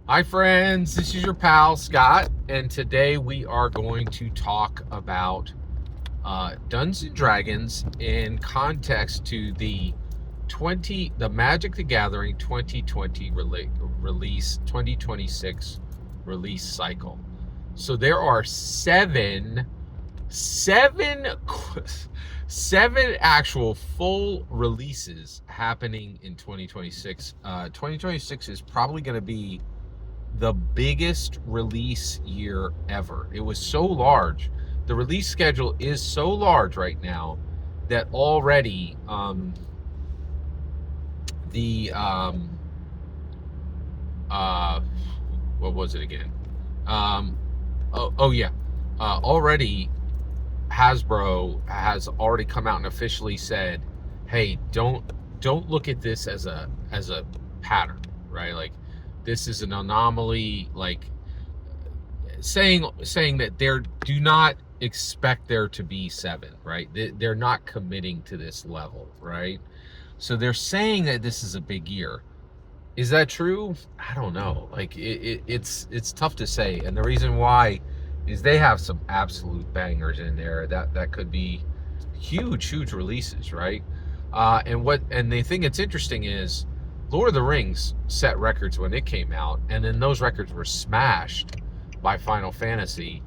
Hi friends, this is your pal Scott, and today we are going to talk about Dungeons and Dragons in context to the Magic the Gathering 2020 release 2026 release cycle. So there are seven actual full releases happening in 2026. 2026 is probably going to be the biggest release year ever. It was so large. The release schedule is so large right now that already the uh, what was it again? Yeah. Already Hasbro has already come out and officially said, "Hey, don't look at this as a pattern, right? Like this is an anomaly. Like saying that do not expect there to be seven, right? They're not committing to this level, right? So they're saying that this is a big year. Is that true? I don't know. Like it's tough to say, and the reason why is they have some absolute bangers in there that could be huge releases, right? And the thing that's interesting is Lord of the Rings set records when it came out, and then those records were smashed by Final Fantasy,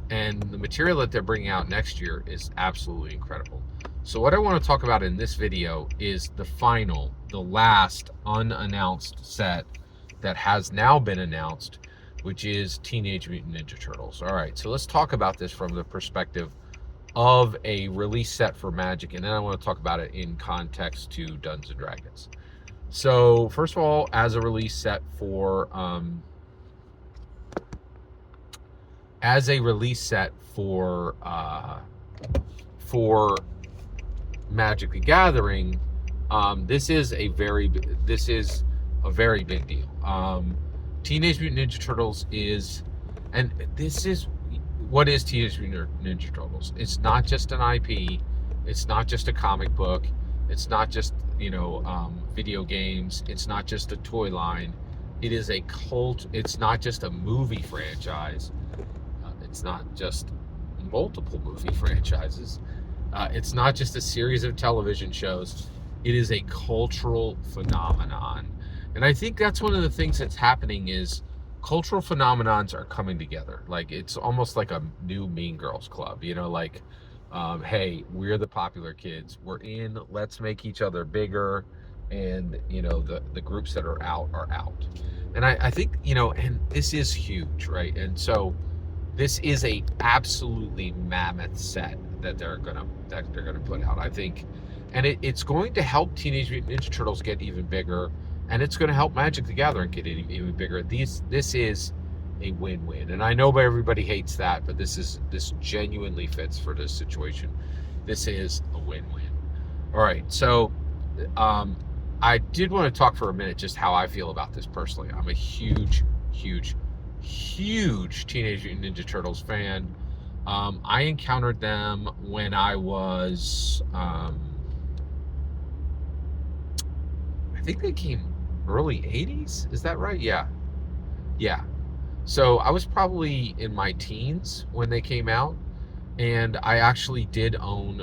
and the material that they're bringing out next year is absolutely incredible. So what I want to talk about in this video is the last unannounced set that has now been announced, which is Teenage Mutant Ninja Turtles. All right, so let's talk about this from the perspective of a release set for Magic, and then I want to talk about it in context to Dungeons and Dragons. So first of all, as a release set for Magic the Gathering, this is a very big deal. Teenage Mutant Ninja Turtles is, and this is what is Teenage Mutant Ninja Turtles. It's not just an IP. It's not just a comic book. It's not just video games. It's not just a toy line. It is a cult. It's not just a movie franchise. It's not just multiple movie franchises. It's not just a series of television shows. It is a cultural phenomenon. And I think that's one of the things that's happening is cultural phenomenons are coming together. Like it's almost like a new Mean Girls club, hey, we're the popular kids. We're in, let's make each other bigger. And, the groups that are out are out. And I think, and this is huge, right? And so this is a absolutely mammoth set that they're gonna put out, I think, and it's going to help Teenage Mutant Ninja Turtles get even bigger, and it's going to help Magic the Gathering get even bigger. This is a win-win, and I know everybody hates that, but this genuinely fits for this situation. This is a win-win. All right, so I did want to talk for a minute just how I feel about this personally. I'm a huge Teenage Mutant Ninja Turtles fan. I encountered them when I was, I think they came early 80s. Is that right? Yeah. So I was probably in my teens when they came out, and I actually did own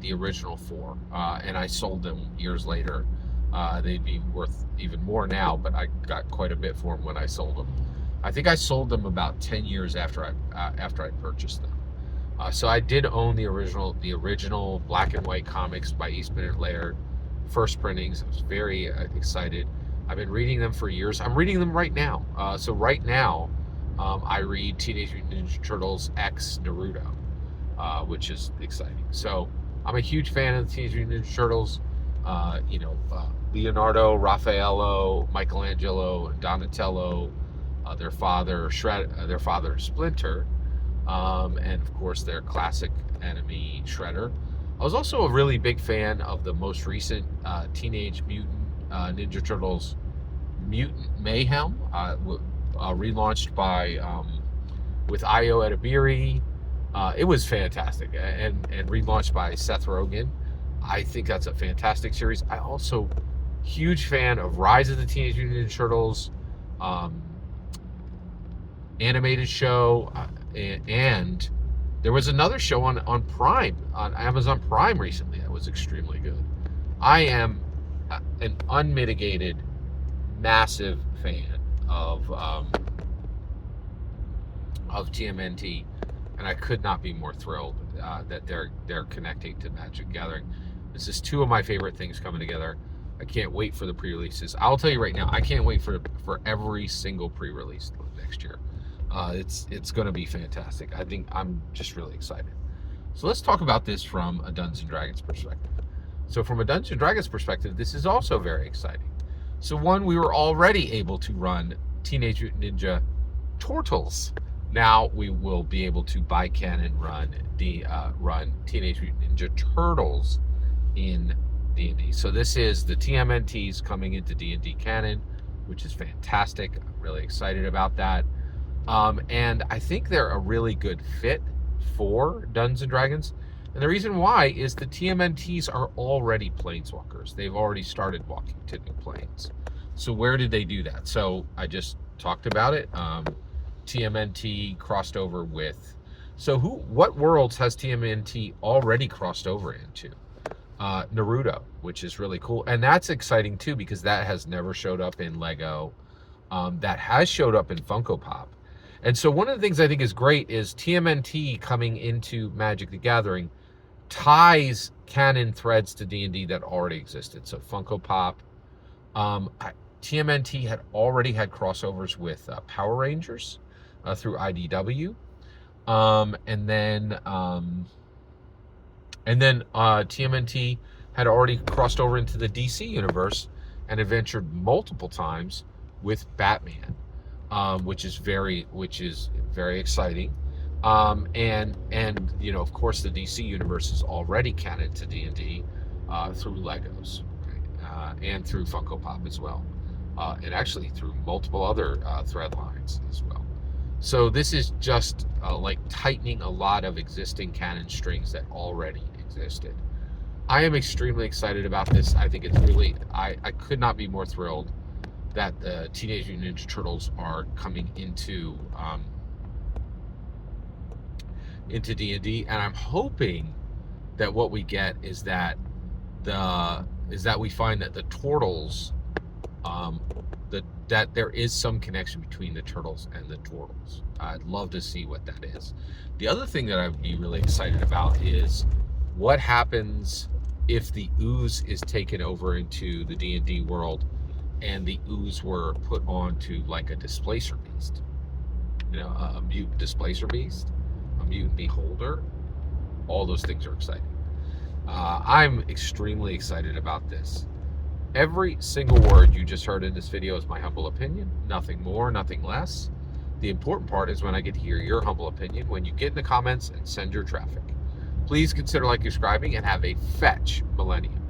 the original four, and I sold them years later. They'd be worth even more now, but I got quite a bit for them when I sold them. I think I sold them about 10 years after I purchased them. So I did own the original black and white comics by Eastman and Laird, first printings. I was very excited. I've been reading them for years. I'm reading them right now. So right now, I read Teenage Mutant Ninja Turtles X Naruto, which is exciting. So I'm a huge fan of the Teenage Mutant Ninja Turtles. Leonardo, Raffaello, Michelangelo, Donatello, their father Splinter, and of course their classic enemy Shredder. I was also a really big fan of the most recent Teenage Mutant Ninja Turtles Mutant Mayhem, relaunched by with Ayo Edebiri. It was fantastic, and relaunched by Seth Rogen. I think that's a fantastic series. I also huge fan of Rise of the Teenage Mutant Ninja Turtles, animated show, and there was another show on Prime, on Amazon Prime recently that was extremely good. I am an unmitigated, massive fan of TMNT, and I could not be more thrilled that they're connecting to Magic the Gathering. This is two of my favorite things coming together. I can't wait for the pre-releases. I'll tell you right now, I can't wait for every single pre-release next year. It's going to be fantastic. I think I'm just really excited. So let's talk about this from a Dungeons and Dragons perspective. So from a Dungeons and Dragons perspective, this is also very exciting. So one, we were already able to run Teenage Mutant Ninja Turtles. Now we will be able to by canon run Teenage Mutant Ninja Turtles in D&D. So this is the TMNTs coming into D&D canon, which is fantastic. I'm really excited about that. And I think they're a really good fit for Dungeons and Dragons. And the reason why is the TMNTs are already planeswalkers. They've already started walking to new planes. So where did they do that? So I just talked about it. TMNT crossed over with. So what worlds has TMNT already crossed over into? Naruto, which is really cool. And that's exciting too, because that has never showed up in Lego. That has showed up in Funko Pop. And so one of the things I think is great is TMNT coming into Magic the Gathering ties canon threads to D&D that already existed. So Funko Pop, TMNT had already had crossovers with Power Rangers through IDW, and then TMNT had already crossed over into the DC universe and adventured multiple times with Batman, which is very exciting. And you know, of course, the DC universe is already canon to D&D through Legos, and through Funko Pop as well, and actually through multiple other thread lines as well. So this is just like tightening a lot of existing canon strings that already existed. I am extremely excited about this. I think it's really, I could not be more thrilled that the Teenage Mutant Ninja Turtles are coming into D&D, and I'm hoping that what we get is that we find that the Turtles, that there is some connection between the Turtles and the Turtles. I'd love to see what that is. The other thing that I'd be really excited about is what happens if the ooze is taken over into the D&D world and the ooze were put onto like a displacer beast. You know, a mutant displacer beast, a mutant beholder. All those things are exciting. I'm extremely excited about this. Every single word you just heard in this video is my humble opinion. Nothing more, nothing less. The important part is when I get to hear your humble opinion, when you get in the comments and send your traffic. Please consider subscribing, and have a fetch millennium.